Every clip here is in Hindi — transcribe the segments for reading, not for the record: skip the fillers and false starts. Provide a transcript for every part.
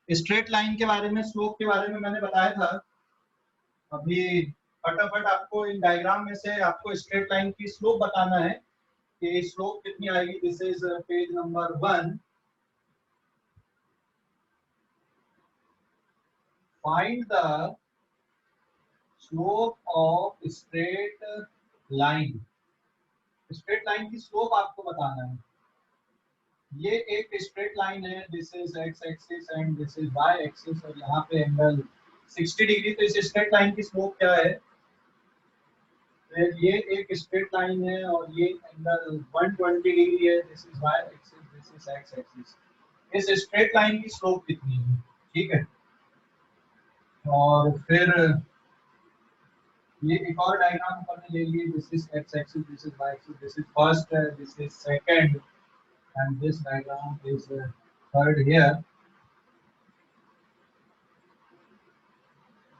स्ट्रेट लाइन के बारे में, स्लोप के बारे में मैंने बताया था। अभी फटाफट आपको इन डायग्राम में से आपको स्ट्रेट लाइन की स्लोप बताना है कि स्लोप कितनी आएगी। This is page number 1। Find the slope of straight line. Straight line की स्लोप आपको बताना है। ये एक स्ट्रेट लाइन है, this is X axis and this is Y axis, और यहाँ पे एंगल 60 डिग्री। तो इस स्ट्रेट लाइन की स्लोप क्या है? ये एक स्ट्रेट लाइन है और ये एंगल 120 डिग्री है, this is Y axis, this is X axis. इस स्ट्रेट लाइन की स्लोप कितनी है? ठीक है। और फिर ये एक और डायग्राम ऊपर में ले लिए, this is X axis, this is Y axis, this is first, this is second and this diagram is third here।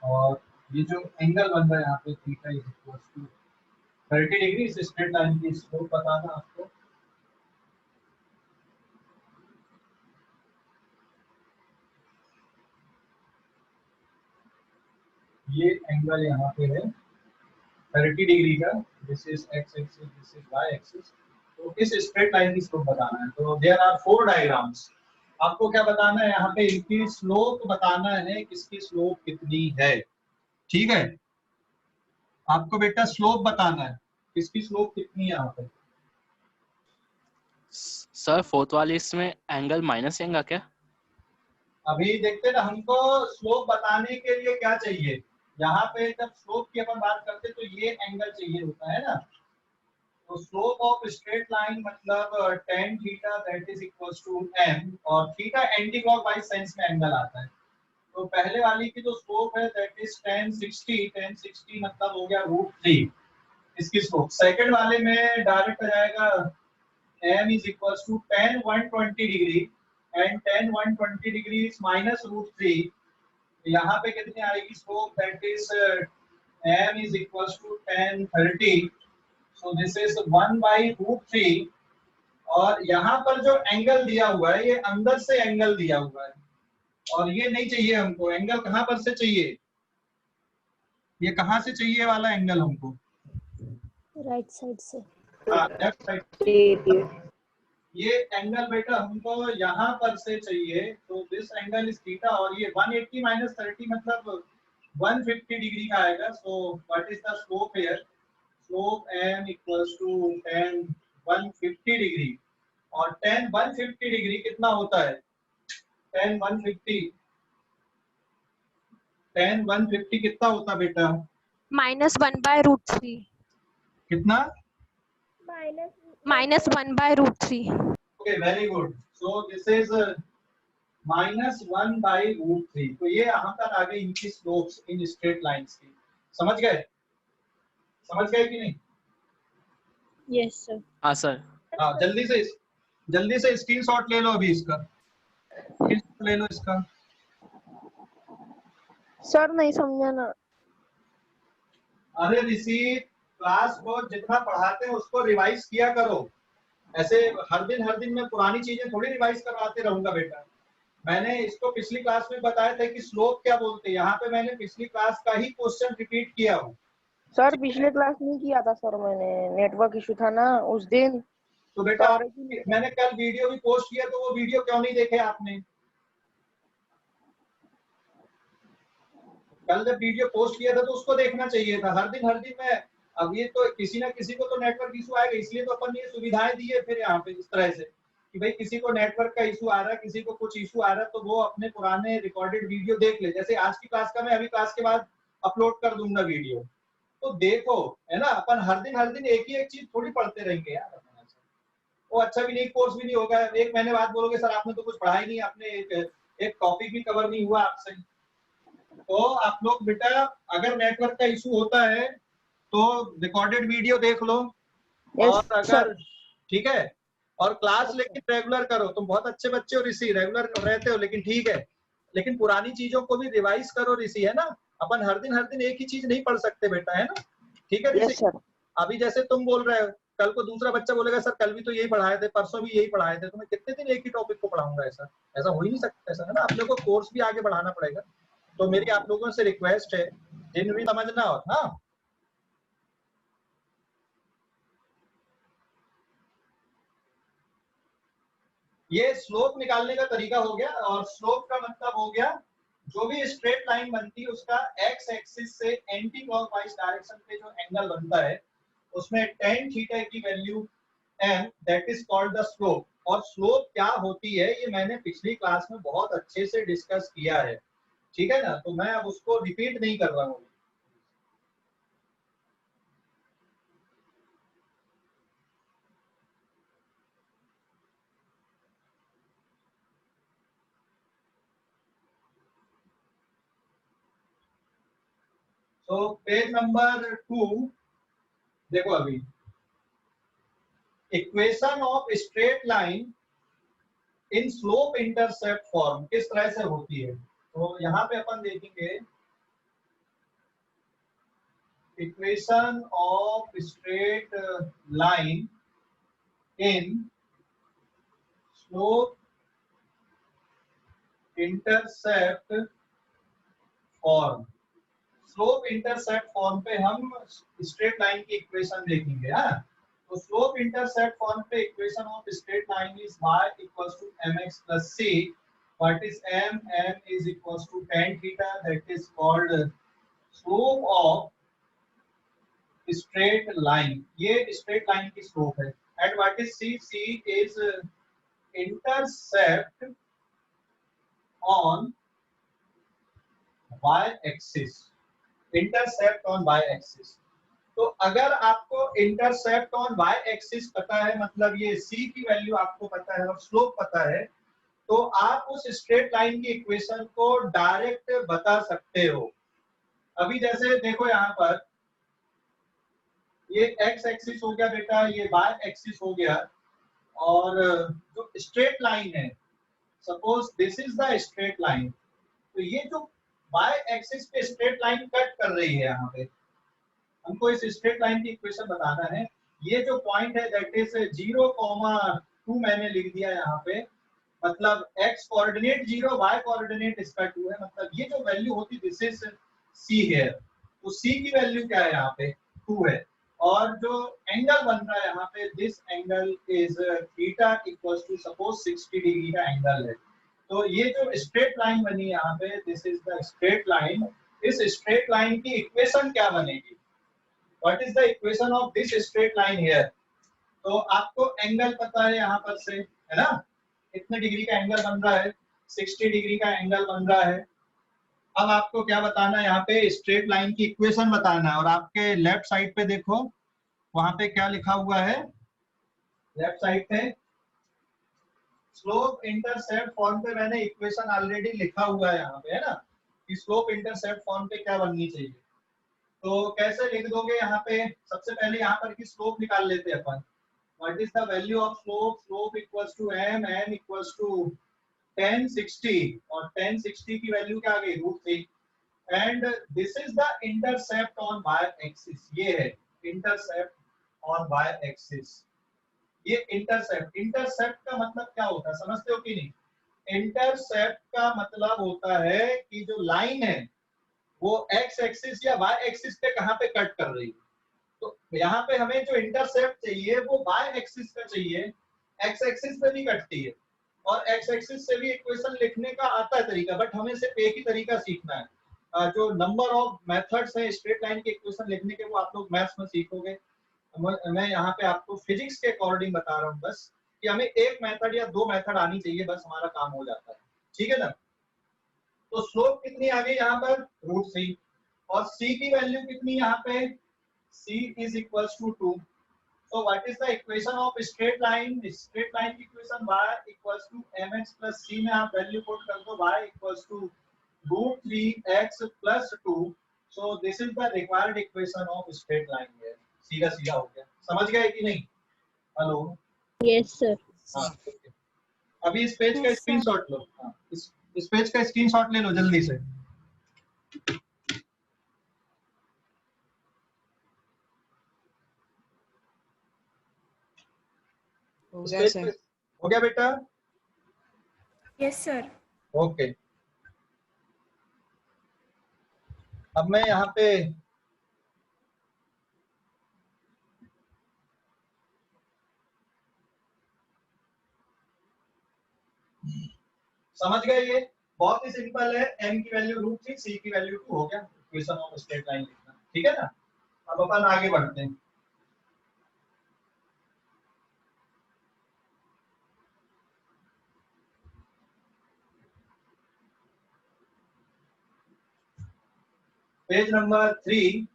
और ये जो एंगल बन रहा है यहाँ पे theta is equal to 30 degree. इस स्ट्रेट लाइन की स्लोप बताना आपको। ये एंगल यहाँ पे है 30 डिग्री का, this is X axis, this is Y axis. तो इस स्ट्रेट लाइन की स्लोप बताना है। तो देयर आर 4 डायग्राम्स। आपको क्या बताना है? यहाँ पे इनकी स्लोप बताना है, किसकी स्लोप कितनी है। ठीक है, आपको बेटा स्लोप बताना है, किसकी स्लोप कितनी है यहाँ पे। सर फोर्थ वाले इसमें एंगल माइनस आएगा क्या? अभी देखते ना, हमको स्लोप बताने के लिए क्या चाहिए। यहाँ पे जब स्लोप की अपन बात करते तो ये एंगल चाहिए होता है ना। तो स्लोप ऑफ स्ट्रेट लाइन मतलब tan theta that is equals to m, और थीटा एंटी क्लॉकवाइज सेंस में एंगल आता है। तो पहले वाली की जो स्लोप है दैट इज tan 60 मतलब हो गया √3 इसकी स्लोप। सेकंड वाले में डायरेक्ट आ जाएगा m is equals to tan 120 degree and tan 120 degree is minus √3। यहाँ पे कितनी आएगी slope? That is m is equals to tan 30, so this is 1/√3। और यहाँ पर जो एंगल दिया हुआ है ये अंदर से एंगल दिया हुआ है, और ये नहीं चाहिए हमको। एंगल कहाँ पर से चाहिए? ये कहाँ से चाहिए वाला एंगल हमको? राइट साइड से। हाँ, लेफ्ट साइड। ये एंगल बेटा हमको यहाँ पर से चाहिए। तो दिस एंगल इज थीटा, और ये 180 माइनस 30 मतलब 150 डिग्री का आएगा। So what is the slope here? Slope m equals to tan 150 degree. और tan 150 डिग्री कितना होता है? tan 150 कितना होता बेटा? -1/√3। कितना? -1/√3। Okay, very good. So this is -1/√3। तो ये यहाँ तक आ गई इनकी स्लोप्स इन स्ट्रेट लाइंस की। समझ गए? समझ गए कि नहीं? Yes sir. हाँ सर। हाँ, जल्दी से स्क्रीनशॉट ले लो अभी इसका। स्क्रीनशॉट ले लो इसका। सर नहीं समझा ना। अरे ऋषि, क्लास को जितना पढ़ाते हैं उसको रिवाइज किया करो। ऐसे हर दिन मैं पुरानी चीजें थोड़ी रिवाइज करवाते रहूंगा बेटा। मैंने इसको पिछली क्लास में बताया था कि स्लोप क्या बोलते हैं। यहाँ पे मैंने पिछली क्लास का ही क्वेश्चन रिपीट किया हूँ। सर पिछले क्लास नहीं किया था सर, मैंने नेटवर्क इशू था ना उस दिन। तो बेटा मैंने कल वीडियो भी पोस्ट किया, तो वो वीडियो क्यों नहीं देखे आपने? कल जब वीडियो पोस्ट किया था तो उसको देखना चाहिए था। हर दिन मैं, अब ये तो किसी ना किसी को तो नेटवर्क इशू आएगा, इसलिए तो अपन ये सुविधाएं दी है फिर यहाँ पे इस तरह से कि भाई किसी को नेटवर्क का इशू आ रहा है, किसी को कुछ इशू आ रहा है, तो वो अपने पुराने रिकॉर्डेड वीडियो देख ले। जैसे आज की क्लास का मैं अभी क्लास के बाद अपलोड कर दूंगा वीडियो, तो देखो, है ना। अपन हर दिन एक ही एक चीज थोड़ी पढ़ते रहेंगे यार। वो अच्छा भी नहीं, कोर्स भी नहीं होगा। एक महीने बाद बोलोगे सर आपने तो कुछ पढ़ा ही नहीं, आपने एक टॉपिक भी कवर नहीं हुआ आपसे। तो आप लोग बेटा अगर नेटवर्क का इशू होता है तो रिकॉर्डेड वीडियो देख लो। और अगर ठीक है, और क्लास लेकिन रेगुलर करो। तुम बहुत अच्छे बच्चे हो ऋषि, रेगुलर रहते हो, लेकिन ठीक है, लेकिन पुरानी चीजों को भी रिवाइज करो ऋषि, है ना। अपन हर दिन एक ही चीज नहीं पढ़ सकते बेटा, है ना। ठीक है ऋषि। अभी जैसे तुम बोल रहे हो कल को दूसरा बच्चा बोलेगा सर कल भी तो यही पढ़ाए थे, परसों भी यही पढ़ाए थे, तो मैं कितने दिन एक ही टॉपिक को पढ़ाऊंगा? ऐसा ऐसा हो ही नहीं सकता, ऐसा है ना। अपने को कोर्स भी आगे बढ़ाना पड़ेगा। तो मेरी आप लोगों से रिक्वेस्ट है, जिन भी समझना हो, हाँ ये स्लोप निकालने का तरीका हो गया। और स्लोप का मतलब हो गया जो भी स्ट्रेट लाइन बनती है उसका एक्स एक्सिस से एंटी क्लॉकवाइज डायरेक्शन पे जो एंगल बनता है उसमें tan थीटा की value m, that is called the slope. और स्लोप क्या होती है ये मैंने पिछली क्लास में बहुत अच्छे से डिस्कस किया है, ठीक है ना, तो मैं अब उसको रिपीट नहीं कर रहा हूँ। तो पेज नंबर 2 देखो, अभी equation of straight line in slope intercept form किस तरह से होती है। तो यहाँ पे अपन देखेंगे equation of straight line in slope intercept form. Slope intercept form पे हम स्ट्रेट लाइन की इक्वेशन देखेंगे। हाँ, तो स्लोप इंटरसेप्ट फॉर्म पे equation of straight line is y equals to mx plus c, what is m is equals to tan theta, that is called slope of straight line. ये स्ट्रेट लाइन की स्लोप है। And what is c is intercept on y axis, intercept on y axis. तो अगर आपको इंटरसेप्ट ऑन y एक्सिस पता है, मतलब ये c की वैल्यू आपको पता है और स्लोप पता है, तो आप उस स्ट्रेट लाइन की इक्वेशन को डायरेक्ट बता सकते हो। अभी जैसे देखो यहाँ पर ये x एक्सिस हो गया बेटा, ये y एक्सिस हो गया, और जो स्ट्रेट लाइन है, suppose this is the straight line, तो ये जो y एक्सिस पे स्ट्रेट लाइन कट कर रही है, यहाँ पे हमको इस स्ट्रेट लाइन की इक्वेशन बताना है। ये जो पॉइंट है दैट इज 0,2 मैंने लिख दिया यहाँ पे, मतलब x कोऑर्डिनेट 0, y कोऑर्डिनेट इसका 2 है, मतलब ये जो वैल्यू होती दिस इज c है, तो c की वैल्यू क्या है यहाँ पे 2 है। और जो एंगल बन रहा है यहाँ पे, this angle is theta equals to suppose 60 degree का एंगल है। तो ये जो स्ट्रेट लाइन बनी यहाँ पे, this is the straight line. इस स्ट्रेट लाइन की इक्वेशन क्या बनेगी? What is the equation of this straight line here? तो आपको एंगल पता है यहाँ पर से, है ना, कितने डिग्री का एंगल बन रहा है, 60 डिग्री का एंगल बन रहा है। अब आपको क्या बताना है, यहाँ पे स्ट्रेट लाइन की इक्वेशन बताना है। और आपके लेफ्ट साइड पे देखो वहां पे क्या लिखा हुआ है, लेफ्ट साइड पे स्लोप इंटरसेप्ट फॉर्म पे मैंने इक्वेशन ऑलरेडी लिखा हुआ है यहाँ पे, है ना, कि स्लोप इंटरसेप्ट फॉर्म पे क्या बननी चाहिए। तो कैसे लिख दोगे यहाँ पे, सबसे पहले यहाँ पर की स्लोप निकाल लेते हैं अपन। What is the value of slope? Slope equals to m equals to tan 60, और tan 60 की वैल्यू क्या आ गई √3। And this is the intercept on y axis, ये है इंटरसेप्ट ऑन y एक्सिस। ये इंटरसेप्ट का मतलब क्या होता है, समझते हो कि नहीं? इंटरसेप्ट का मतलब होता है कि जो लाइन है वो x एक्सिस या y एक्सिस पे कहां पे कट कर रही है। तो यहाँ पे हमें जो इंटरसेप्ट चाहिए वो y एक्सिस का चाहिए, x एक्सिस पे नहीं कटती है। और x एक्सिस से भी इक्वेशन लिखने का आता है तरीका, बट हमें सिर्फ एक ही तरीका सीखना है। जो नंबर ऑफ मेथड्स है स्ट्रेट लाइन के इक्वेशन लिखने के, वो आप लोग मैथ्स में सीखोगे। मैं यहाँ पे आपको फिजिक्स के अकॉर्डिंग बता रहा हूँ बस, कि हमें एक मेथड या 2 मेथड आनी चाहिए, बस हमारा काम हो जाता है, ठीक है ना। तो स्लोप कितनी आ गई यहाँ पर √3, और c की वैल्यू कितनी यहाँ पे, c is equals to 2। So what is the equation of straight line? Straight line की equation y equals to mx plus c में आप वैल्यू पुट कर दो, y equals to √3x plus 2. So this is the required equation of straight line here. सीधा सीधा हो गया, समझ गए कि नहीं? Hello, Yes, sir. हाँ, अभी इस पेज का Yes, sir. स्क्रीनशॉट लो। हाँ, इस पेज का स्क्रीनशॉट ले लो जल्दी से। स्टेज पे हो गया बेटा? Yes sir. ओके, अब मैं यहाँ पे समझ गए? ये बहुत ही सिंपल है। m की वैल्यू √3, c की वैल्यू 2 हो गया। इक्वेशन ऑफ स्ट्रेट लाइन लिखना, ठीक है ना? अब अपन आगे बढ़ते हैं। पेज नंबर 3,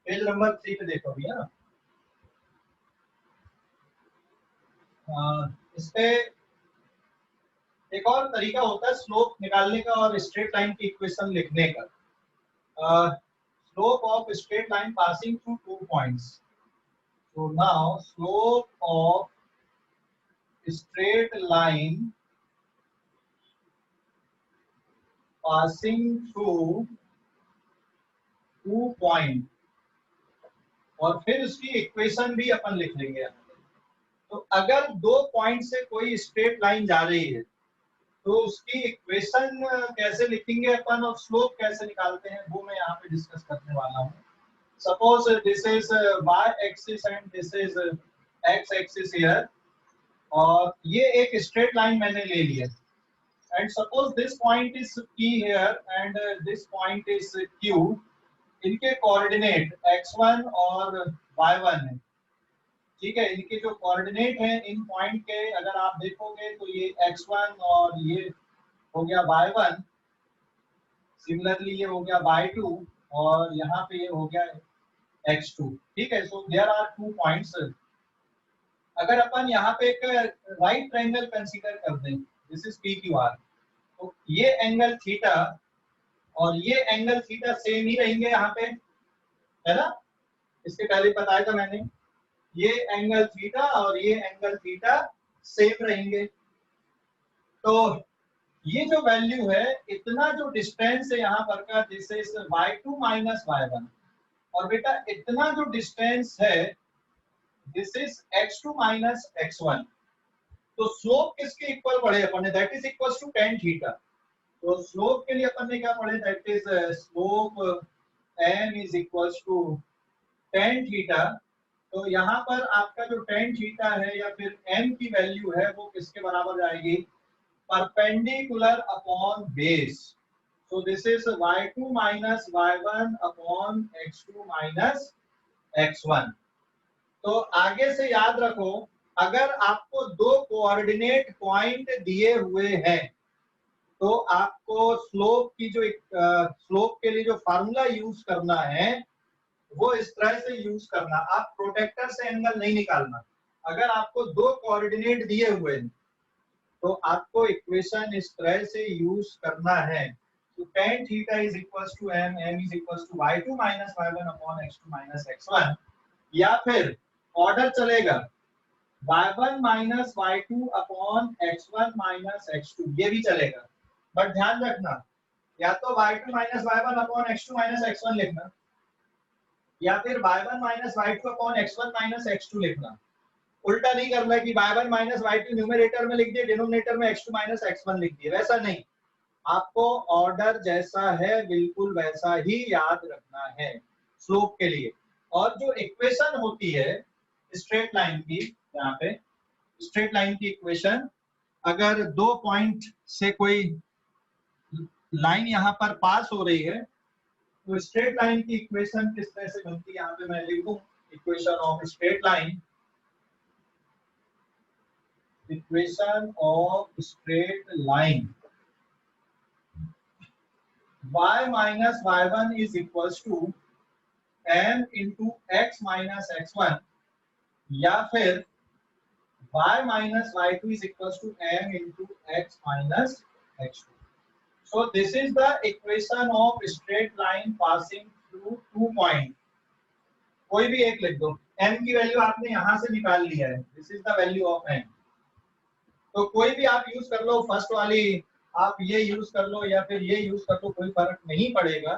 पेज नंबर 3 पे देखो भैया। इस पे एक और तरीका होता है स्लोप निकालने का और स्ट्रेट लाइन की इक्वेशन लिखने का। Slope of straight line passing through 2 points. So now slope of straight line passing through 2 point, और फिर उसकी इक्वेशन भी अपन लिख लेंगे। तो अगर 2 पॉइंट से कोई स्ट्रेट लाइन जा रही है तो उसकी इक्वेशन कैसे लिखेंगे अपन और स्लोप कैसे निकालते हैं वो मैं यहाँ पे डिस्कस करने वाला हूँ। Suppose this is y axis and this is x axis here, और ये एक स्ट्रेट लाइन मैंने ले लिया, and suppose this point is P here and this point is Q। इनके कोऑर्डिनेट x1 और y1 है, ठीक है? इनके जो कोऑर्डिनेट हैं इन पॉइंट के अगर आप देखोगे तो ये x1 और ये हो गया y1, सिमिलरली ये हो गया y2 और यहाँ पे ये हो गया x2, ठीक है? So there are 2 points. अगर अपन यहाँ पे एक राइट ट्रायंगल कंसीडर कर दें, दिस इज PQR, तो ये एंगल थीटा और ये एंगल थीटा सेम ही रहेंगे यहाँ पे, है ना? इसके पहले बताया था मैंने, ये एंगल थीटा और ये एंगल थीटा सेम रहेंगे। तो ये जो वैल्यू है, इतना जो डिस्टेंस है यहाँ पर का, this is y2 minus y1, और बेटा इतना जो डिस्टेंस है this is x2 minus x1। तो स्लोप किसके इक्वल पढ़े अपन ने? That is equal to tan theta. तो स्लोप के लिए अपन ने क्या पढ़े? That is slope m is equal to tan theta. तो यहाँ पर आपका जो tan थीटा है या फिर m की वैल्यू है वो किसके बराबर आएगी? Perpendicular upon base. So this is y2 minus y1 upon x2 minus x1। तो आगे से याद रखो, अगर आपको 2 कोऑर्डिनेट पॉइंट दिए हुए हैं तो आपको स्लोप की जो स्लोप के लिए जो फार्मूला यूज करना है वो इस तरह से यूज करना। आप प्रोटेक्टर से एंगल नहीं निकालना। अगर आपको 2 कोऑर्डिनेट दिए हुए हैं तो आपको इक्वेशन इस तरह से यूज करना है। तो tan theta is equals to m, m is equals to y2 minus y1 upon x2 minus x1, या फिर ऑर्डर चलेगा y1 minus y2 upon x1 minus x2, ये भी चलेगा। बट ध्यान रखना, या तो y2 minus y1 upon x2 minus x1 लिखना, या फिर y1 minus y2 upon x1 minus x2 लिखना। उल्टा नहीं करना कि y1 माइनस y2 न्यूमरेटर में लिख दिए, डिनोमिनेटर में x2 माइनस x1 लिख दिए, वैसा नहीं। आपको ऑर्डर जैसा है बिल्कुल वैसा ही याद रखना है स्लोप के लिए। और जो इक्वेशन होती है स्ट्रेट लाइन की, यहाँ पे स्ट्रेट लाइन की इक्वेशन, अगर 2 पॉइंट से कोई लाइन यहाँ पर पास हो रही है तो स्ट्रेट लाइन की इक्वेशन किस तरह से बनती है, यहाँ पे मैं लिखूं equation of straight line. Equation of straight line, y minus y1 is equals to m into x minus x1, या फिर y minus y2 is equals to m into x minus x2। So this is the equation of straight line passing through 2 point। कोई भी एक लिख दो, m की वैल्यू आपने यहां से निकाल लिया है, this is the value of m। तो कोई भी आप यूज कर लो, फर्स्ट वाली आप ये यूज कर लो या फिर ये यूज कर लो, कोई फर्क नहीं पड़ेगा,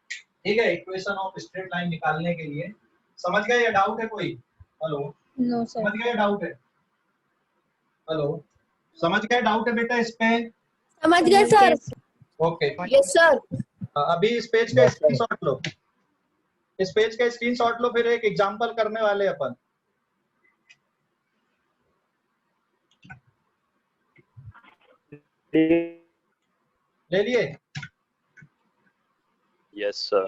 ठीक है, इक्वेशन ऑफ स्ट्रेट लाइन निकालने के लिए। समझ गए या डाउट है कोई? Hello, no sir. समझ गए डाउट है? हेलो, समझ गए डाउट है बेटा इस पे? समझ गए सर। Okay, yes sir. अभी इस पेज का स्क्रीनशॉट लो, इस पेज का स्क्रीनशॉट लो, फिर एक एग्जांपल करने वाले अपन। ले लिए? Yes sir.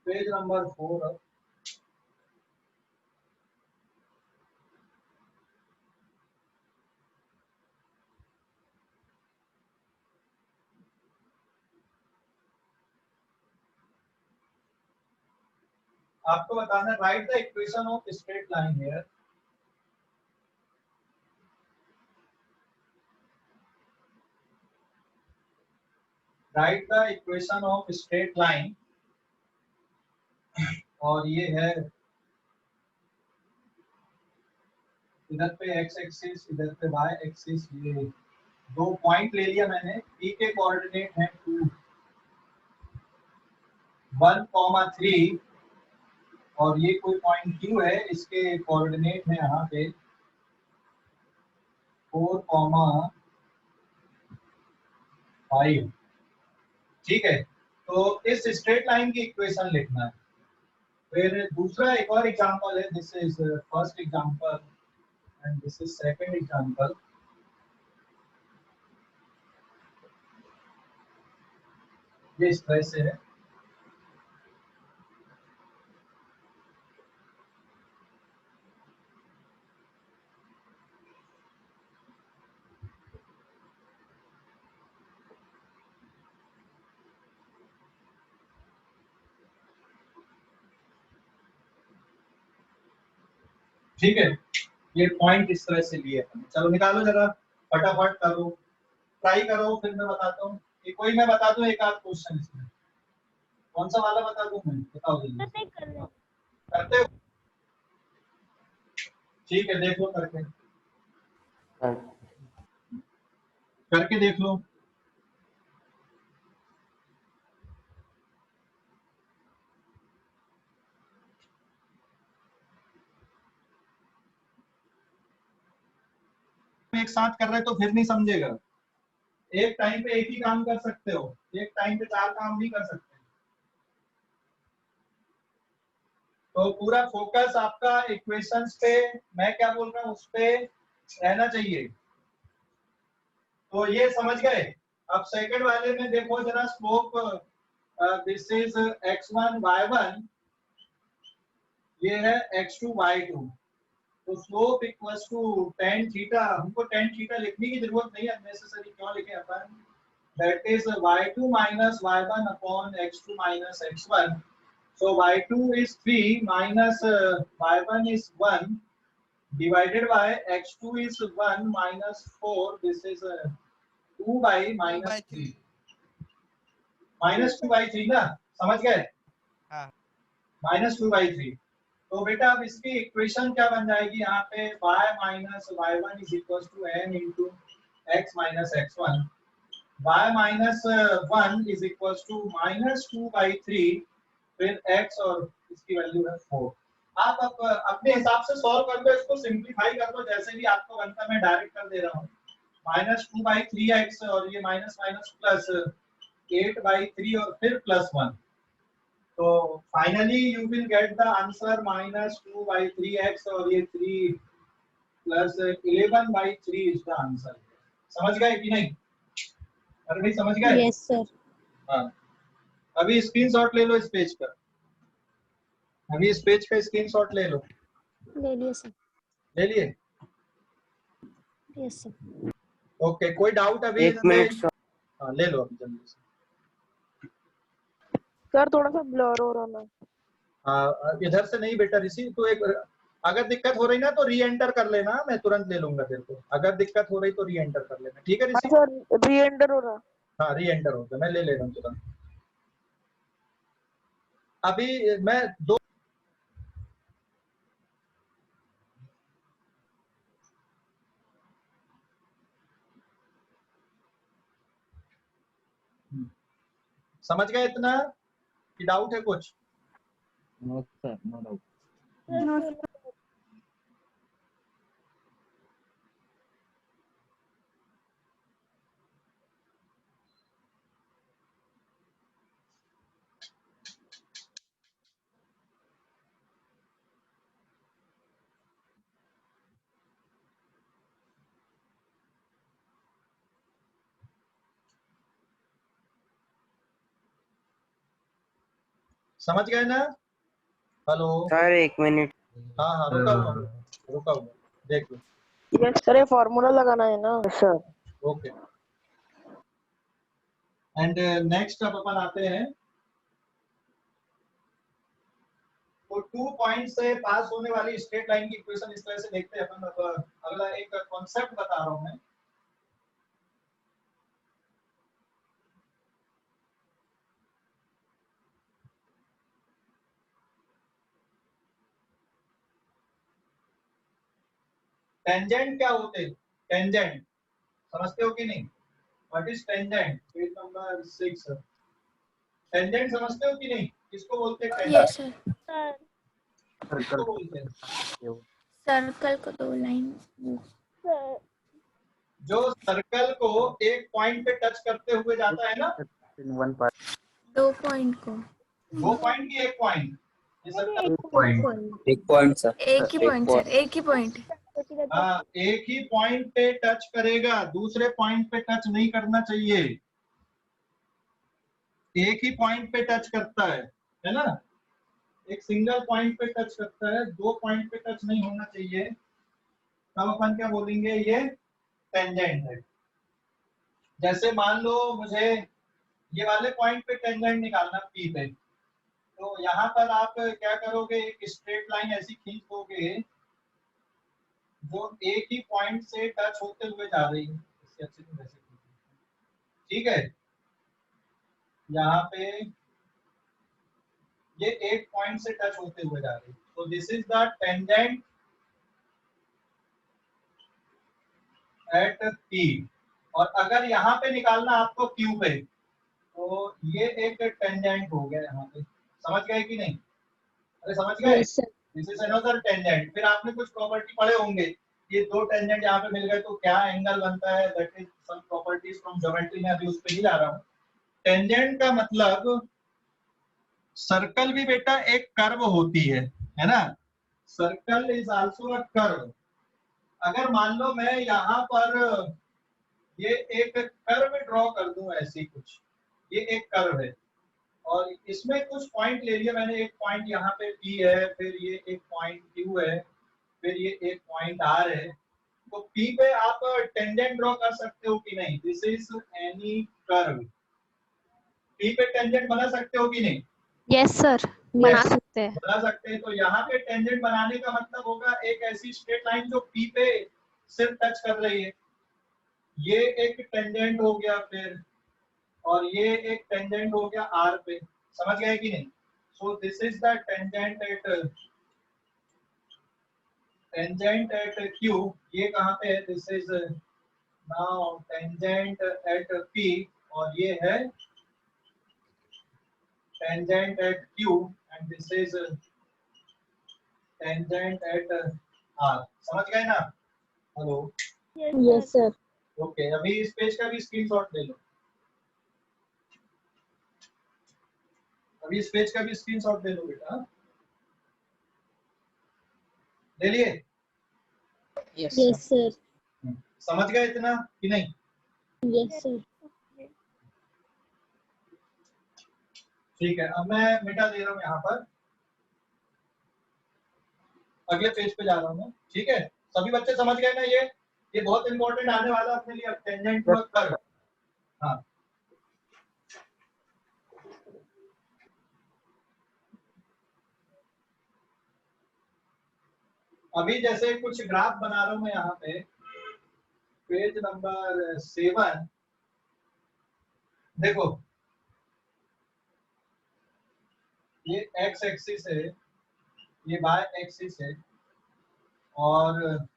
Page number 4। आपको बताना, right the equation of straight line here. Right the equation of straight line, और ये है इधर पे x एक्सिस, इधर पे y एक्सिस, ये दो पॉइंट ले लिया मैंने। p के कोऑर्डिनेट है 2, 1,3, और ये कोई पॉइंट q है, इसके कोऑर्डिनेट है यहाँ पे 4,5। ठीक है, तो इस स्ट्रेट लाइन की इक्वेशन लिखना है। फिर दूसरा एक और एग्जांपल है, this is first example and this is second example. ये इस तरह से है। ठीक है, ये पॉइंट इस तरह से लिए हैं। चलो निकालो जरा, फटाफट करो, ट्राई करो, फिर मैं बताता हूँ कि कोई मैं बता दूं एक आध क्वेश्चन इसमें। कौन सा वाला बता दूं मैं? बताओ जल्दी। करते हो? ठीक है, देख लो करके, करके देख लो। एक साथ कर रहे तो फिर नहीं समझेगा। एक टाइम पे एक ही काम कर सकते हो, एक टाइम पे 4 काम नहीं कर सकते। तो पूरा फोकस आपका इक्वेशंस पे, मैं क्या बोल रहा हूँ उस पे रहना चाहिए। तो ये समझ गए? अब सेकंड वाले में देखो जरा, slope this is x1 y1, ये है x2 y2। तो slope equals to tan theta. हमको tan थीटा लिखने की जरूरत नहीं है, अननेसेसरी क्यों लिखे अपन। That is y2 minus y1 upon x2 minus x1। so y2 is 3 minus y1 is 1 divided by x2 is 1 minus 4, this is 2 by minus 3, minus 2 by 3 ना, समझ गए? हाँ। minus 2 by 3। तो बेटा अब इसकी इक्वेशन क्या बन जाएगी यहाँ पे, y minus y1 is equals to n into x minus x1, y minus 1 is equals to minus 2 by 3, फिर x और इसकी वैल्यू है 4। आप अब अपने हिसाब से सॉल्व कर दो, इसको सिंप्लीफाई कर दो, जैसे भी आपको बनता है मैं डायरेक्ट कर दे रहा हूँ। माइनस 2 by 3x और ये माइनस माइनस प्लस 8 by 3 और फिर प्लस 1। तो finally you will get the answer minus 2 by 3x और ये 3 plus 11 by 3 is the answer. समझ गए कि नहीं? अरे भाई समझ गए? Yes sir. हाँ, अभी स्क्रीनशॉट ले लो इस पेज का, अभी इस पेज का स्क्रीनशॉट ले लो। ले लिए सर। ले लिए? Yes sir. ओके, कोई डाउट अभी? एक मिनट हाँ ले लो अभी जल्दी से। सर, थोड़ा सा ब्लर हो रहा है। इधर से नहीं बेटा ऋषि, तो एक अगर दिक्कत हो रही ना तो री एंटर कर लेना, मैं तुरंत ले लूंगा तेरे को। अगर दिक्कत हो रही तो री एंटर कर लेना, ठीक है ऋषि? सर री एंटर हो रहा। हाँ री एंटर हो गया, मैं ले रहा हूँ तुरंत। अभी मैं दो समझ गए इतना कि डाउट है कुछ? No sir, no doubt. समझ गए ना? हेलो? Sir 1 minute. हाँ हाँ रुका हुआ देख लो। यस सर, ये फॉर्मूला लगाना है ना सर? ओके एंड नेक्स्ट अब अपन आते हैं तो 2 पॉइंट से पास होने वाली स्ट्रेट लाइन की इक्वेशन इस तरह से देखते हैं अपन। अब अगला एक कॉन्सेप्ट बता रहा हूं मैं। टेंजेंट क्या होते हैं? टेंजेंट समझते हो कि नहीं? What is tangent? Page number 6। Tangent समझते हो कि नहीं? किसको बोलते हैं टेंजेंट? Yes sir. किसको बोलते हैं? सर्कल को 2 लाइन। जो सर्कल को एक पॉइंट पे टच करते हुए जाता है ना, इन वन पार्ट। 2 पॉइंट को। 2 पॉइंट की 1 पॉइंट, ये सर्कल एक पॉइंट सर। एक ही पॉइंट सर, एक ही पॉइंट। हाँ एक ही पॉइंट पे टच करेगा, दूसरे पॉइंट पे टच नहीं करना चाहिए। एक ही पॉइंट पे टच करता है ना? एक सिंगल पॉइंट पे टच करता है, 2 पॉइंट पे टच नहीं होना चाहिए। तब अपन क्या बोलेंगे? ये टेंजेंट है। जैसे मान लो मुझे ये वाले पॉइंट पे टेंजेंट निकालना पी पे, तो यहाँ पर आप क्या करोगे? एक स्ट्रेट लाइन ऐसी खींच दोगे जो एक ही पॉइंट से टच होते हुए जा रही है। इससे अच्छे से वैसे ठीक है? यहाँ पे ये एक पॉइंट से टच होते हुए जा रही है, तो this is the tangent at P. और अगर यहाँ पे निकालना आपको क्यू पे, तो ये एक टेंजेंट हो गया यहाँ पे। समझ गए कि नहीं? अरे समझ गए? Yes sir. This is another tangent. फिर आपने कुछ प्रॉपर्टी पढ़े होंगे, ये 2 टेंजेंट यहाँ पे मिल गए तो क्या एंगल बनता है, that is some properties from geometry. में अभी उस पे नहीं जा रहा हूँ। टेंजेंट का मतलब सर्कल भी बेटा एक कर्व होती है ना? Circle is also a curve. अगर मान लो मैं यहाँ पर ये एक कर्व ड्रॉ कर दूं ऐसी कुछ, ये एक कर्व है और इसमें कुछ पॉइंट ले लिया मैंने। एक पॉइंट यहाँ पे P है, फिर ये एक पॉइंट Q है, फिर ये एक पॉइंट R है। तो P पे आप टेंजेंट ड्रॉ कर सकते हो कि नहीं? This is any curve. P पे टेंजेंट बना सकते हो कि नहीं? यस सर, बना सकते हैं। बना सकते हैं। तो यहाँ पे टेंजेंट बनाने का मतलब होगा एक ऐसी स्ट्रेट लाइन जो P पे सिर्फ टच कर रही है। ये एक टेंजेंट हो गया फिर, और ये एक टेंजेंट हो गया R पे। समझ गए कि नहीं? So this is the tangent at Q। ये कहाँ पे है? This is now tangent at P, और ये है tangent at Q, and this is tangent at R। समझ गए ना? हेलो? Yes sir. ओके अभी इस पेज का भी स्क्रीनशॉट ले लो। अभी इस पेज का भी स्क्रीनशॉट ले लो बेटा। ले लिए? Yes sir. समझ गए इतना कि नहीं? Yes sir. ठीक है, अब मैं मिटा दे रहा हूँ यहाँ पर, अगले पेज पे जा रहा हूँ मैं। ठीक है, सभी बच्चे समझ गए ना? ये बहुत इंपॉर्टेंट आने वाला अपने लिए, टेंजेंट टू अ कर्व। हाँ अभी जैसे कुछ ग्राफ बना रहा हूं मैं यहाँ पे, पेज नंबर 7, देखो ये एक्स एक्सिस है, ये वाई एक्सिस है, और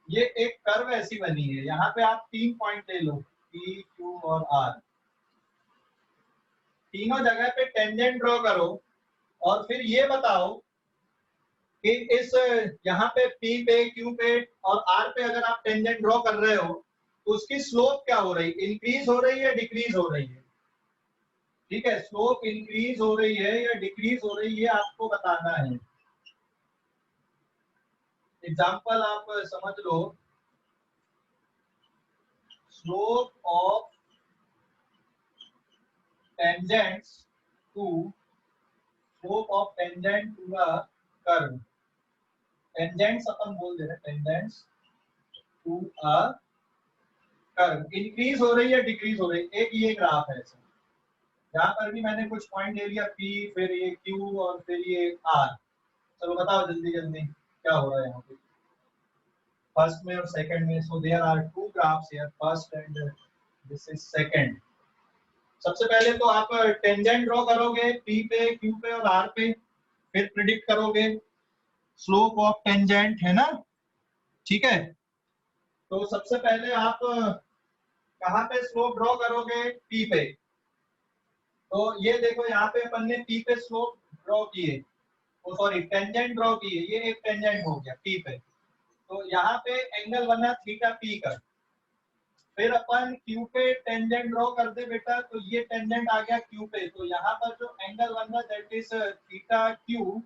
ये एक कर्व ऐसी बनी है। यहाँ पे आप 3 पॉइंट ले लो, पी क्यू और आर, तीनों जगह पे टेंजेंट ड्रॉ करो और फिर ये बताओ कि इस यहाँ पे P पे, Q पे और R पे अगर आप टेंजेंट ड्रॉ कर रहे हो तो उसकी स्लोप क्या हो रही है, इंक्रीज हो रही है, डिक्रीज हो रही है। ठीक है, स्लोप इंक्रीज हो रही है या डिक्रीज हो रही है आपको बताना है। एग्जाम्पल आप समझ लो, slope of tangents to a curve, tangents अपन बोल दे रहे हैं, tangents to a curve increase हो रही है, डिक्रीज हो रही है। एक ये ग्राफ है ऐसा, यहाँ पर भी मैंने कुछ पॉइंट ले लिया, P, फिर ये Q और फिर ये R। चलो बताओ जल्दी जल्दी क्या हो रहा है यहाँ पे फर्स्ट में और सेकंड में। So there are 2 graphs here, first and this is second. सबसे पहले तो आप टेंजेंट ड्रॉ करोगे P पे, Q पे और R पे, फिर प्रिडिक्ट करोगे स्लोप ऑफ टेंजेंट, है ना। ठीक है, तो सबसे पहले आप कहाँ पे स्लोप ड्रॉ करोगे, P पे। तो ये देखो यहाँ पे अपन ने P पे स्लोप ड्रॉ किए, ओ सॉरी टेंजेंट ड्रॉ किए, ये एक टेंजेंट हो गया P पे। तो यहाँ पे एंगल बना थीटा P का। फिर अपन Q पे टेंजेंट ड्रॉ कर दे बेटा, तो ये टेंजेंट आ गया Q पे, तो यहाँ पर जो एंगल बन रहा दैट इज थीटा Q।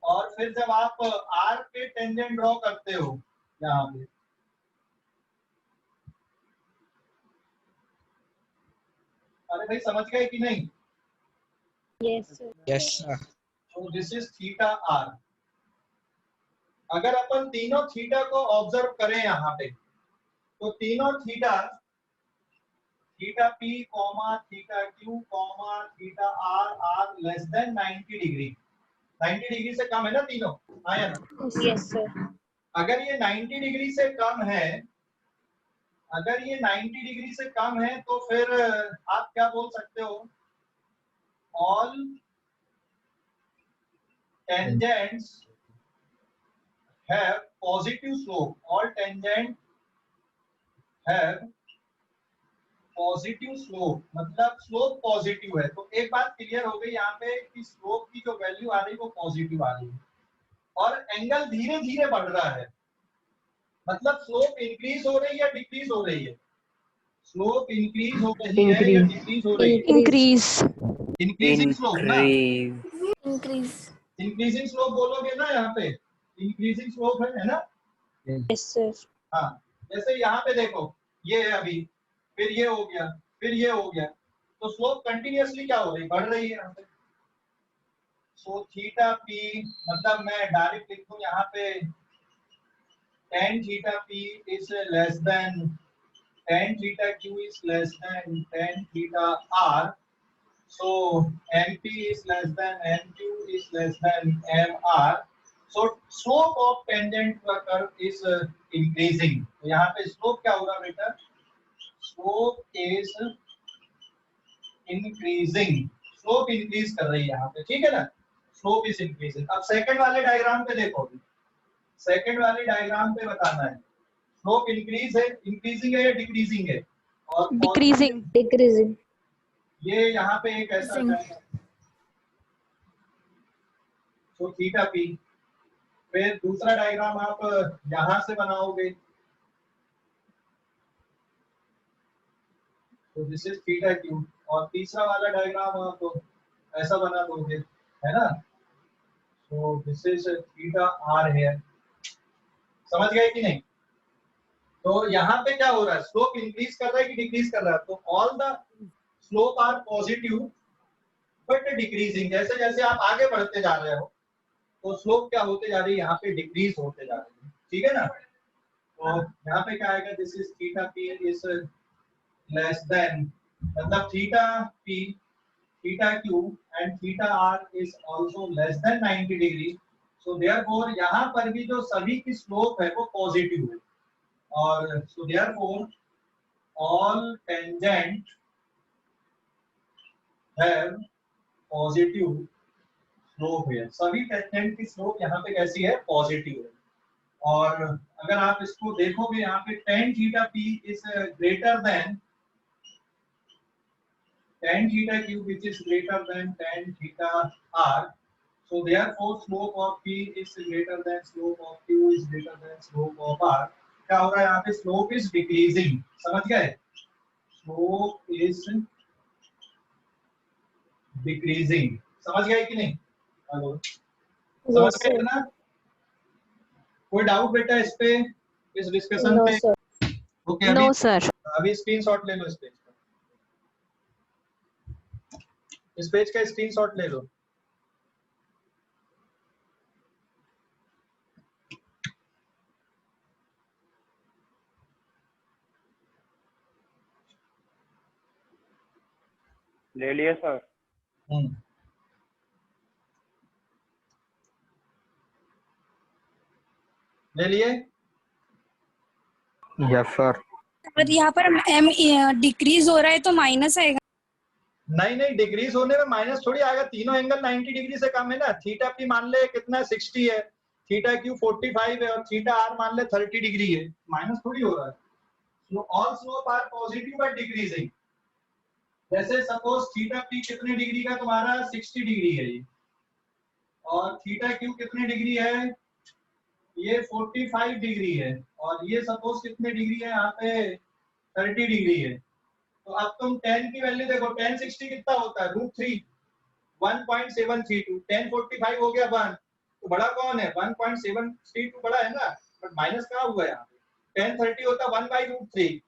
और फिर जब आप R पे टेंजेंट ड्रॉ करते हो यहाँ पे, अरे भाई समझ गए कि नहीं? Yes, sir. Yes, sir. तो दिस इज थीटा R। अगर अपन तीनों थीटा को ऑब्जर्व करें यहाँ पे, तो तीनों theta, theta P, theta Q, theta R less than 90 degree, 90 degree से कम है ना तीनों, आया ना। Yes, sir. अगर ये 90 डिग्री से कम है, अगर ये 90 डिग्री से कम है तो फिर आप क्या बोल सकते हो, all tangents have positive slope, all tangent have positive slope, मतलब स्लोप पॉजिटिव है। तो एक बात क्लियर हो गई यहाँ पे कि स्लोप की जो वैल्यू आ रही है वो पॉजिटिव आ रही है और एंगल धीरे धीरे बढ़ रहा है, मतलब स्लोप इंक्रीज हो रही है, डिक्रीज हो रही है, स्लोप इंक्रीज हो रही है या डिक्रीज हो रही है, Increase. इंक्रीजिंग स्लोप ना, Increase. Increase. इंक्रीजिंग स्लोप बोलोगे ना, यहाँ पे इंक्रीजिंग स्लोप है ना। Yes, sir. हाँ, जैसे यहाँ पे देखो ये है अभी, फिर ये हो गया, फिर ये हो गया, तो स्लोप कंटिन्यूअसली क्या हो रही, बढ़ रही है यहाँ पे। सो थीटा P, मतलब मैं डायरेक्ट लिख दूं यहाँ पे tan theta P is less than tan theta Q is less than tan theta R. So MP is less than MQ is less than MR. So slope of tangent curve is increasing. तो यहाँ पे slope क्या होगा बेटा, slope is increasing, slope increase कर रही है यहाँ पे, ठीक है ना, slope is increasing। अब सेकंड वाले डायग्राम पे देखो, सेकंड वाले डायग्राम पे बताना है स्लोप इंक्रीज है, इंक्रीजिंग है या डिक्रीजिंग है, और Decreasing. Decreasing. ये यहाँ पे एक ऐसा जाएगा, तो थीटा P। फिर दूसरा डायग्राम आप यहाँ से बनाओगे, तो दिस इज थीटा Q, और तीसरा वाला डायग्राम आप ऐसा बना दोगे, है ना। तो दिस इज थीटा R है, समझ गए कि नहीं। तो यहाँ पे क्या हो रहा है, स्लोप इंक्रीज कर रहा है कि डिक्रीज कर रहा है, तो all the slope are positive but decreasing. जैसे जैसे आप आगे बढ़ते जा रहे हो तो स्लोप क्या होते जा रही है, यहाँ पे डिक्रीज होते जा रही है, ठीक है ना। तो यहाँ पे क्या आएगा, this is theta P is less then, मतलब theta P theta q and theta r is also less than 90 degree, so therefore यहाँ पर भी जो सभी की स्लोप है वो पॉजिटिव है, और so therefore all tangent have positive slope है। सभी टेंजेंट की स्लोप यहाँ पे कैसी है? पॉजिटिव है। और अगर आप इसको देखोगे यहाँ पे tan theta p is greater then tan theta q which is greater than tan theta r, so therefore slope of p is greater than slope of q is greater than slope of r। क्या हो रहा है यहाँ पे? Slope is decreasing. समझ गए? Slope is decreasing. समझ गए कि नहीं? हेलो, समझ Yes, गए sir. ना? कोई डाउट बेटा इस पे, इस डिस्कशन No, पे? sir. ओके, अभी नो सर। अभी स्क्रीनशॉट ले लो इस पेज का, इस पेज का स्क्रीनशॉट ले लो। ले लिए सर। ले लिए? Yes sir. पर यहाँ पर m डिक्रीज हो रहा है तो माइनस आएगा। नहीं नहीं, डिक्रीज होने में माइनस थोड़ी आएगा, तीनों एंगल 90 डिग्री से कम है ना। थीटा पी मान ले कितना है? 60 है, थीटा क्यू 45 है, और थीटा आर मान ले 30 डिग्री है, माइनस थोड़ी हो रहा है। So all slope are positive but decreasing. जैसे सपोज थीटा पी कितने डिग्री का तुम्हारा? 60 डिग्री है ये, और थीटा क्यू कितने डिग्री है? ये 45 डिग्री है, और ये सपोज कितने डिग्री है यहाँ पे? 30 डिग्री है। तो अब तुम tan की वैल्यू देखो, tan 60 कितना होता है? √3, 1.732, tan 45 हो गया 1, तो बड़ा कौन है? 1.732 बड़ा है ना, बट माइनस कहाँ हुआ यहाँ पे? tan 30 होता 1/√3,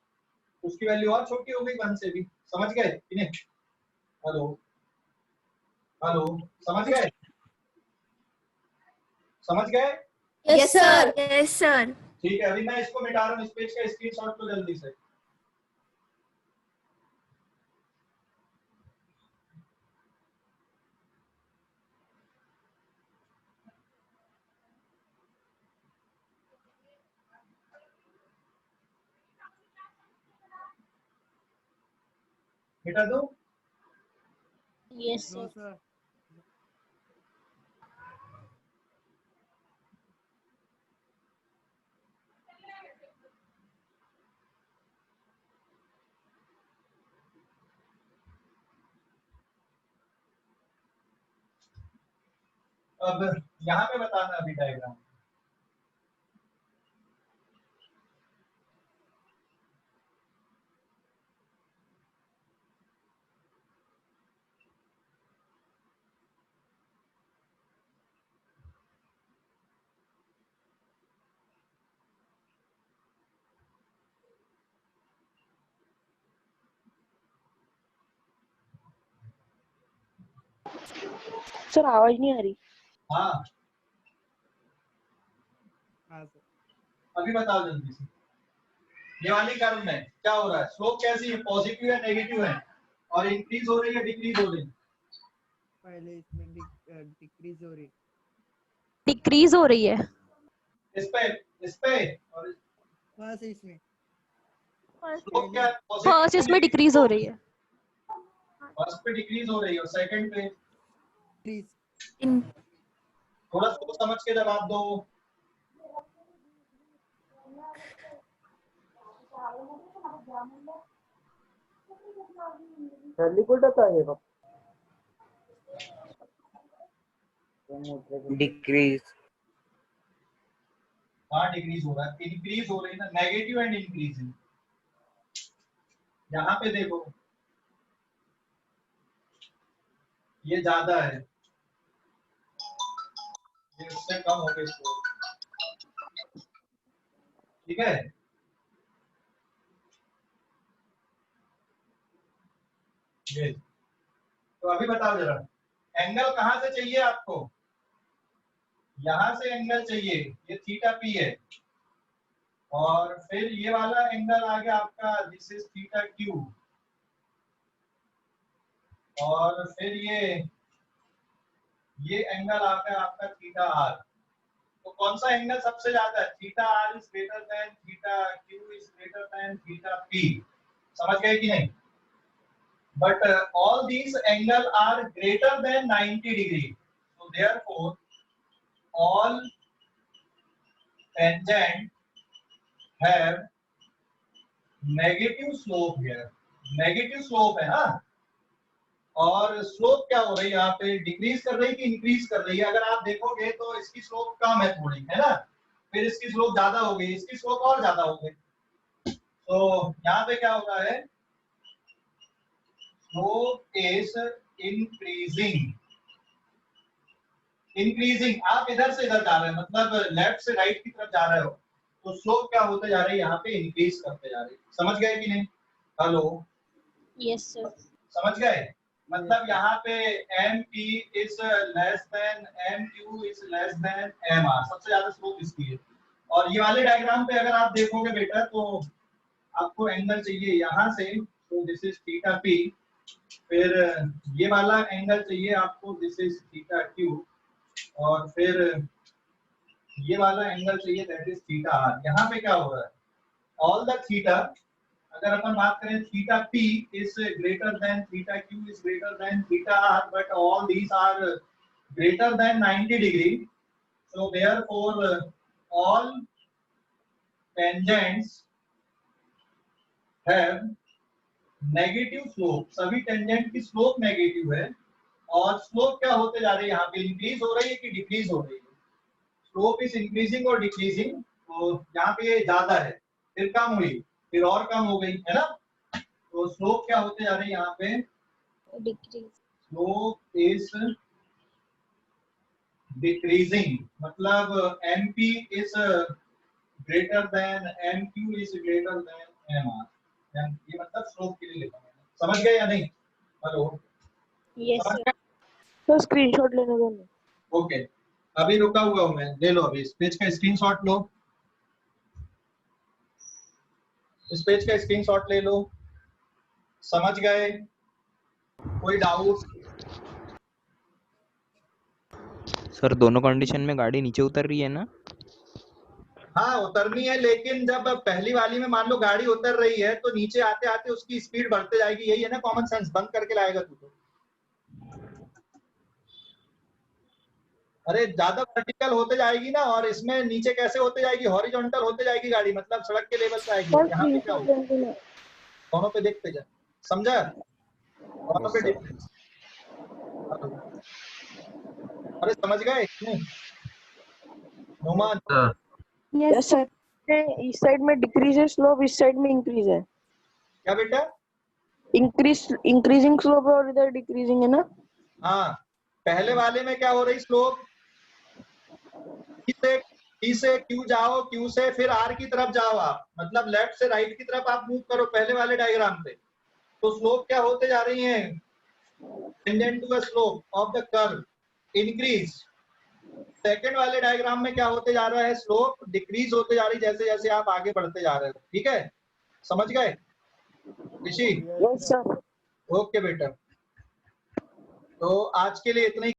उसकी वैल्यू और छोटी हो गई 1 से भी। समझ गए कि नहीं? हेलो हेलो, समझ गए? समझ गए? Yes, sir. Yes sir. ठीक है, अभी मैं इसको मिटा रहा हूँ, इस पेज का स्क्रीनशॉट लो जल्दी से। मिटा दो? Yes, sir. सर। अब यहाँ पे बताना अभी डायग्राम। सर आवाज नहीं आ रही। हाँ, हाँ सर। अभी बताओ जल्दी से। ये वाली कर्व में क्या हो रहा है? स्लोप कैसी है? पॉजिटिव है, नेगेटिव है, और इंक्रीज हो रही है, डिक्रीज हो रही है? पहले इसमें डिक्रीज हो रही। Decrease हो रही है। इस पे और बस इसमें स्लोप क्या? फर्स्ट इसमें डिक्रीज हो रही है। फर्स्ट पे डिक्रीज हो रही है, और सेकंड पे डिक्रीज। थोड़ा सोच समझ के जवाब दो। Decrease. हाँ, डिक्रीज हो रहा है, इंक्रीज हो रही है ना, नेगेटिव एंड इंक्रीजिंग। यहाँ पे देखो, ये ज्यादा है, ये उससे कम हो गई स्लोप। ठीक है? ये तो अभी बताओ जरा, एंगल कहाँ से चाहिए आपको? यहां से एंगल चाहिए, ये थीटा पी है, और फिर ये वाला एंगल आ गया आपका, दिस इज थीटा क्यू। और फिर ये एंगल आता है आपका थीटा आर। तो कौन सा एंगल सबसे ज्यादा है? Theta R is greater than theta Q is greater than theta P. समझ गए कि नहीं? But all these angle are greater than 90 degree, so therefore all tangent have negative slope here। Negative slope है ना। और स्लोप क्या हो रही है यहाँ पे? डिक्रीज कर रही है कि इंक्रीज कर रही है? अगर आप देखोगे तो इसकी स्लोप कम है थोड़ी, है ना, फिर इसकी स्लोप ज्यादा हो गई, इसकी स्लोप और ज्यादा हो गई। तो यहाँ पे क्या होता है? Slope is increasing. इंक्रीजिंग, आप इधर से इधर जा रहे हैं, मतलब लेफ्ट से राइट की तरफ जा रहे हो, तो स्लोप क्या होते जा रही है? यहाँ पे इंक्रीज करते जा रही है। समझ गए कि नहीं? Hello, yes sir. समझ गए? मतलब यहाँ पे M P is less than M Q is less than M R, सबसे ज्यादा स्लोप इसकी है। और ये वाले डायग्राम पे अगर आप देखोगे बेटा, तो आपको एंगल चाहिए यहाँ से, तो दिस इज थीटा पी। फिर ये वाला एंगल चाहिए आपको, दिस इज थीटा क्यू। और फिर ये वाला एंगल चाहिए, दैट इज थीटा आर। यहाँ पे क्या हो रहा है? ऑल द थीटा, अगर अपन बात करें theta p is greater than theta q is greater than theta r, but all these are greater than 90 degree, so therefore all tangents have negative slope। सभी टेंजेंट की स्लोप नेगेटिव है। और स्लोप क्या होते जा रही है यहाँ पे? इंक्रीज हो रही है कि डिक्रीज हो रही है? स्लोप इज इंक्रीजिंग और डिक्रीजिंग। तो यहाँ पे ये ज्यादा है, फिर कम हुई, फिर और कम हो गई, है ना। तो स्लोप क्या होते जा रही है यहाँ पे? डिक्रीज। स्लोप इज डिक्रीजिंग, मतलब M P is greater than M Q is greater than M R. ये मतलब स्लोप के लिए लिखा है। समझ गए या नहीं? Hello, yes sir. तो स्क्रीनशॉट लेने दो। ओके, अभी रुका हुआ हूँ मैं, ले लो अभी इस पेज का स्क्रीनशॉट लो, इस पेज का स्क्रीनशॉट ले लो। समझ गए? कोई डाउट? सर दोनों कंडीशन में गाड़ी नीचे उतर रही है ना? हाँ उतरनी है, लेकिन जब पहली वाली में मान लो गाड़ी उतर रही है तो नीचे आते आते उसकी स्पीड बढ़ते जाएगी। यही है ना कॉमन सेंस, बंद करके लाएगा तू तो। अरे ज्यादा वर्टिकल होते जाएगी ना, और इसमें नीचे कैसे होते जाएगी? हॉरिजॉन्टल होते जाएगी गाड़ी, मतलब सड़क के लेवल पे आएगी। यहाँ पे क्या होगा? दोनों पे देखते जा, समझा? दोनों पे डिफरेंस। अरे समझ गए नहीं? Noman, yes sir. इस साइड में डिक्रीज है स्लोप, इस साइड में इंक्रीज है। क्या बेटा? इंक्रीजिंग स्लोप है और इधर डिक्रीजिंग है ना। हाँ, पहले वाले में क्या हो रही स्लोप? P से Q जाओ, Q से फिर R की तरफ जाओ आप, मतलब लेफ्ट से राइट की तरफ आप मूव करो पहले वाले डायग्राम पे, तो स्लोप क्या होते जा रही है? Tangent to the slope of the curve increase. Second वाले डायग्राम में क्या होते जा रहा है? स्लोप डिक्रीज होते जा रही जैसे जैसे आप आगे बढ़ते जा रहे हो। ठीक है, समझ गए ऋषि? Yes sir. ओके बेटा, तो आज के लिए इतना ही।